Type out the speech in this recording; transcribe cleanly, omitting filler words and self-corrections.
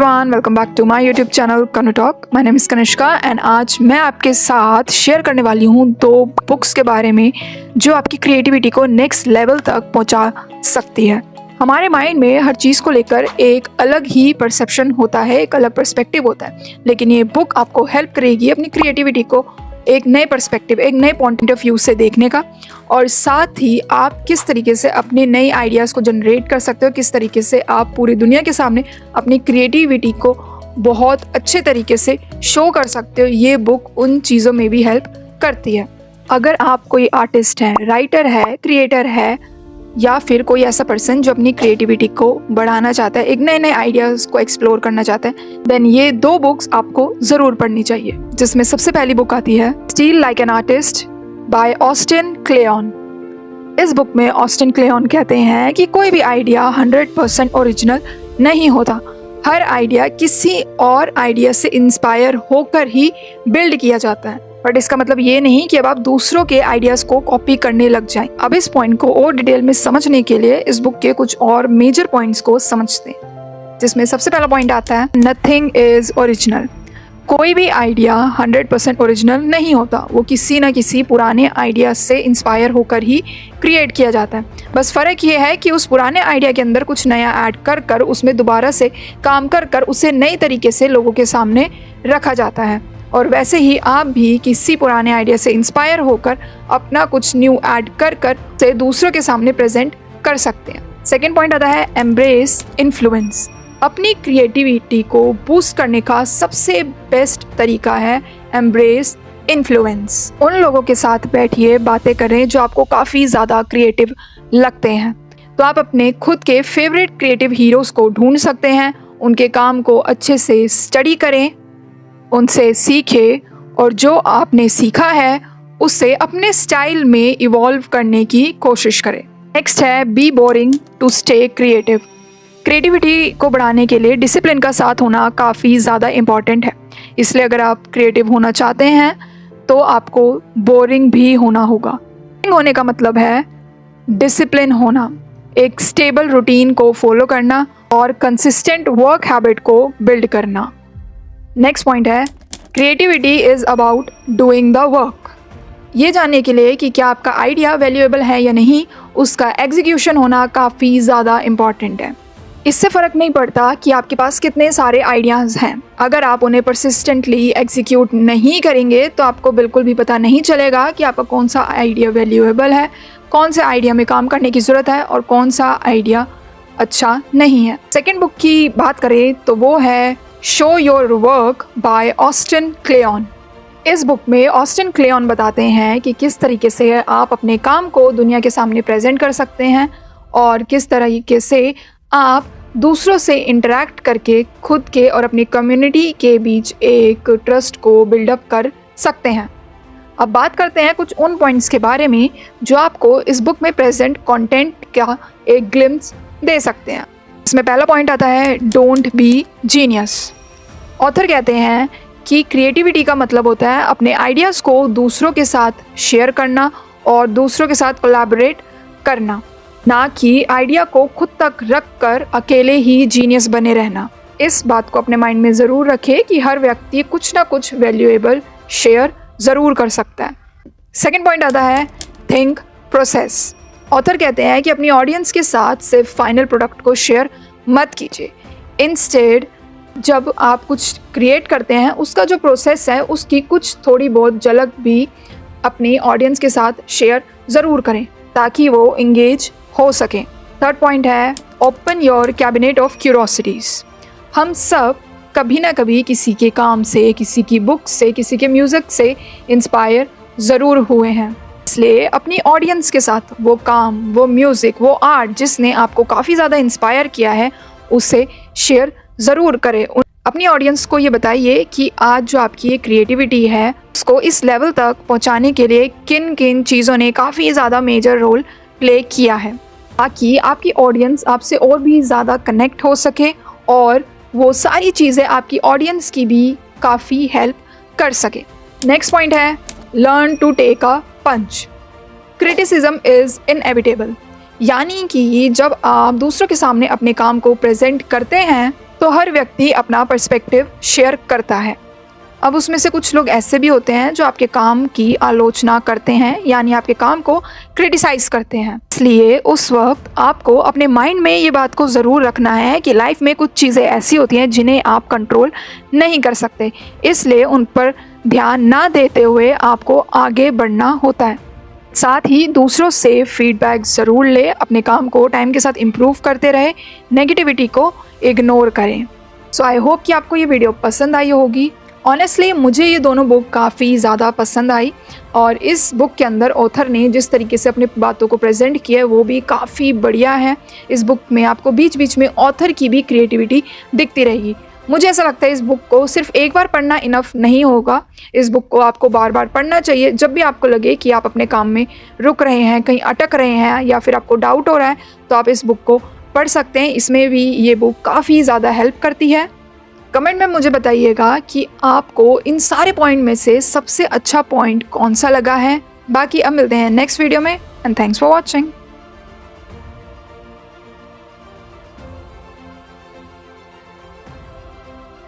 Welcome back to my YouTube channel Kanu talk. My name is Kanishka and आज मैं आपके साथ शेयर करने वाली हूँ 2 बुक्स के बारे में जो आपकी क्रिएटिविटी को नेक्स्ट लेवल तक पहुँचा सकती है। हमारे माइंड में हर चीज़ को लेकर एक अलग ही परसेप्शन होता है, एक अलग पर्सपेक्टिव होता है, लेकिन ये बुक आपको हेल्प करेगी अपनी क्रिएटिविटी को एक नए पर्सपेक्टिव, एक नए पॉइंट ऑफ व्यू से देखने का, और साथ ही आप किस तरीके से अपने नए आइडियाज़ को जनरेट कर सकते हो, किस तरीके से आप पूरी दुनिया के सामने अपनी क्रिएटिविटी को बहुत अच्छे तरीके से शो कर सकते हो। ये बुक उन चीज़ों में भी हेल्प करती है। अगर आप कोई आर्टिस्ट है, राइटर है, क्रिएटर है, या फिर कोई ऐसा पर्सन जो अपनी क्रिएटिविटी को बढ़ाना चाहता है, एक नए नए आइडियाज़ को एक्सप्लोर करना चाहता है, देन ये 2 बुक्स आपको ज़रूर पढ़नी चाहिए। जिसमें सबसे पहली बुक आती है steal like an artist by Austin Kleon. इस बुक में ऑस्टिन क्लेयन कहते हैं कि कोई भी आइडिया 100% ओरिजिनल नहीं होता। हर आइडिया किसी और आइडिया से इंस्पायर होकर ही बिल्ड किया जाता है, बट इसका मतलब ये नहीं कि अब आप दूसरों के आइडियाज़ को कॉपी करने लग जाएं। अब इस पॉइंट को और डिटेल में समझने के लिए इस बुक के कुछ और मेजर पॉइंट्स को समझते हैं, जिसमें सबसे पहला पॉइंट आता है नथिंग इज ओरिजिनल। कोई भी आइडिया 100% ओरिजिनल नहीं होता, वो किसी न किसी पुराने आइडिया से इंस्पायर होकर ही क्रिएट किया जाता है। बस फ़र्क ये है कि उस पुराने आइडिया के अंदर कुछ नया ऐड कर कर उसमें दोबारा से काम कर कर उसे नए तरीके से लोगों के सामने रखा जाता है। और वैसे ही आप भी किसी पुराने आइडिया से इंस्पायर होकर अपना कुछ न्यू ऐड कर कर से दूसरों के सामने प्रेजेंट कर सकते हैं। सेकेंड पॉइंट आता है एम्ब्रेस इन्फ्लुएंस। अपनी क्रिएटिविटी को बूस्ट करने का सबसे बेस्ट तरीका है एम्ब्रेस इन्फ्लुएंस। उन लोगों के साथ बैठिए, बातें करें जो आपको काफ़ी ज़्यादा क्रिएटिव लगते हैं। तो आप अपने खुद के फेवरेट क्रिएटिव हीरोज़ को ढूंढ सकते हैं, उनके काम को अच्छे से स्टडी करें, उनसे सीखें, और जो आपने सीखा है उससे अपने स्टाइल में इवॉल्व करने की कोशिश करें। नेक्स्ट है be boring to stay creative. Creativity को बढ़ाने के लिए डिसिप्लिन का साथ होना काफ़ी ज़्यादा इम्पॉर्टेंट है। इसलिए अगर आप क्रिएटिव होना चाहते हैं तो आपको बोरिंग भी होना होगा। बोरिंग होने का मतलब है डिसिप्लिन होना, एक स्टेबल रूटीन को फॉलो करना और कंसिस्टेंट वर्क हैबिट को बिल्ड करना। नेक्स्ट पॉइंट है creativity is about doing the work. ये जानने के लिए कि क्या आपका आइडिया वैल्यूएबल है या नहीं, उसका एग्जीक्यूशन होना काफ़ी ज़्यादा इम्पॉर्टेंट है। इससे फ़र्क नहीं पड़ता कि आपके पास कितने सारे आइडियाज़ हैं, अगर आप उन्हें परसिस्टेंटली एग्जीक्यूट नहीं करेंगे तो आपको बिल्कुल भी पता नहीं चलेगा कि आपका कौन सा आइडिया वैल्यूएबल है, कौन से आइडिया में काम करने की ज़रूरत है और कौन सा आइडिया अच्छा नहीं है। सेकेंड बुक की बात करें तो वो है show your work by Austin Kleon. इस बुक में ऑस्टिन क्लेयन बताते हैं कि किस तरीके से आप अपने काम को दुनिया के सामने प्रेजेंट कर सकते हैं और किस तरीके से आप दूसरों से इंटरेक्ट करके खुद के और अपनी कम्युनिटी के बीच एक ट्रस्ट को बिल्डअप कर सकते हैं। अब बात करते हैं कुछ उन पॉइंट्स के बारे में जो आपको इस बुक में प्रेजेंट कंटेंट का एक ग्लिम्स दे सकते हैं। इसमें पहला पॉइंट आता है डोंट बी जीनियस। ऑथर कहते हैं कि क्रिएटिविटी का मतलब होता है अपने आइडियाज़ को दूसरों के साथ शेयर करना और दूसरों के साथ कोलैबोरेट करना, ना कि आइडिया को खुद तक रख कर अकेले ही जीनियस बने रहना। इस बात को अपने माइंड में ज़रूर रखें कि हर व्यक्ति कुछ ना कुछ वैल्यूएबल शेयर ज़रूर कर सकता है। सेकेंड पॉइंट आता है थिंक प्रोसेस। ऑथर कहते हैं कि अपनी ऑडियंस के साथ सिर्फ फाइनल प्रोडक्ट को शेयर मत कीजिए, इंस्टेड जब आप कुछ क्रिएट करते हैं उसका जो प्रोसेस है उसकी कुछ थोड़ी बहुत झलक भी अपनी ऑडियंस के साथ शेयर ज़रूर करें ताकि वो इंगेज हो सकें। थर्ड पॉइंट है ओपन योर कैबिनेट ऑफ क्यूरोसिटीज़। हम सब कभी ना कभी किसी के काम से, किसी की बुक से, किसी के म्यूज़िक से इंस्पायर ज़रूर हुए हैं। इसलिए अपनी ऑडियंस के साथ वो काम, वो म्यूज़िक, वो आर्ट जिसने आपको काफ़ी ज़्यादा इंस्पायर किया है उसे शेयर ज़रूर करें। अपनी ऑडियंस को ये बताइए कि आज जो आपकी ये क्रिएटिविटी है उसको इस लेवल तक पहुंचाने के लिए किन किन चीज़ों ने काफ़ी ज़्यादा मेजर रोल प्ले किया है, ताकि आपकी ऑडियंस आपसे और भी ज़्यादा कनेक्ट हो सके और वो सारी चीज़ें आपकी ऑडियंस की भी काफ़ी हेल्प कर सके। नेक्स्ट पॉइंट है learn to take a punch. Criticism is inevitable. यानी कि जब आप दूसरों के सामने अपने काम को प्रेजेंट करते हैं तो हर व्यक्ति अपना पर्सपेक्टिव शेयर करता है। अब उसमें से कुछ लोग ऐसे भी होते हैं जो आपके काम की आलोचना करते हैं, यानी आपके काम को क्रिटिसाइज करते हैं। इसलिए उस वक्त आपको अपने माइंड में ये बात को ज़रूर रखना है कि लाइफ में कुछ चीज़ें ऐसी होती हैं जिन्हें आप कंट्रोल नहीं कर सकते, इसलिए उन पर ध्यान ना देते हुए आपको आगे बढ़ना होता है। साथ ही दूसरों से फीडबैक ज़रूर ले, अपने काम को टाइम के साथ इम्प्रूव करते रहे, नेगेटिविटी को इग्नोर करें। सो आई होप कि आपको ये वीडियो पसंद आई होगी। ऑनेस्टली मुझे ये दोनों बुक काफ़ी ज़्यादा पसंद आई, और इस बुक के अंदर ऑथर ने जिस तरीके से अपनी बातों को प्रेजेंट किया है वो भी काफ़ी बढ़िया है। इस बुक में आपको बीच बीच में ऑथर की भी क्रिएटिविटी दिखती रहेगी। मुझे ऐसा लगता है इस बुक को सिर्फ एक बार पढ़ना इनफ नहीं होगा, इस बुक को आपको बार बार पढ़ना चाहिए। जब भी आपको लगे कि आप अपने काम में रुक रहे हैं, कहीं अटक रहे हैं, या फिर आपको डाउट हो रहा है, तो आप इस बुक को पढ़ सकते हैं। इसमें भी ये बुक काफ़ी ज़्यादा हेल्प करती है। कमेंट में मुझे बताइएगा कि आपको इन सारे पॉइंट में से सबसे अच्छा पॉइंट कौन सा लगा है। बाकी अब मिलते हैं नेक्स्ट वीडियो में, एंड थैंक्स फॉर वॉचिंग।